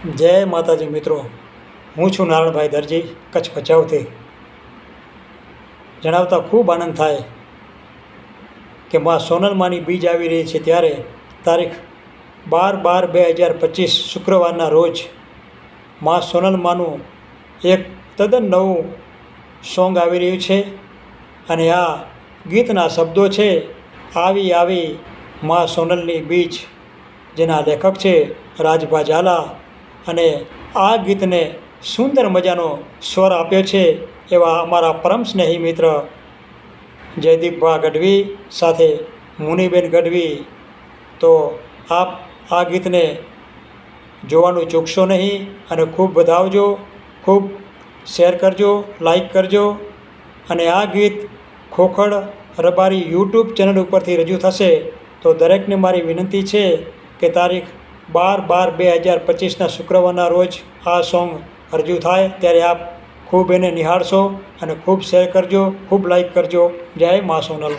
જય માતાજી મિત્રો, હું છું નારણભાઈ દરજી, કચ્છ ભચાઉથી. જણાવતા ખૂબ આનંદ થાય કે માં સોનલમાની બીજ આવી રહી છે ત્યારે તારીખ 12/12/2025 શુક્રવારના રોજ માં સોનલમાનું એક તદ્દન નવું સોંગ આવી રહ્યું છે. અને આ ગીતના શબ્દો છે આવી આવી માં સોનલની બીજ, જેના લેખક છે રાજભા ઝાલા. અને આ ગીતને સુંદર મજાનો સ્વર આપ્યો છે એવા અમારા પરમ સ્નેહી મિત્ર જયદીપભા ગઢવી સાથે મુનિબેન ગઢવી. તો આપ આ ગીતને જોવાનું ચૂકશો નહીં અને ખૂબ વધાવજો, ખૂબ શેર કરજો, લાઈક કરજો. અને આ ગીત ખોખડ રબારી યુટ્યુબ ચેનલ ઉપરથી રજૂ થશે. તો દરેકને મારી વિનંતી છે કે તારીખ 12/12/2025ના શુક્રવારના રોજ આ સોંગ રજૂ થાય ત્યારે આપ ખૂબ એને નિહાળશો અને ખૂબ શેર કરજો, ખૂબ લાઈક કરજો. જય મા સોનલ.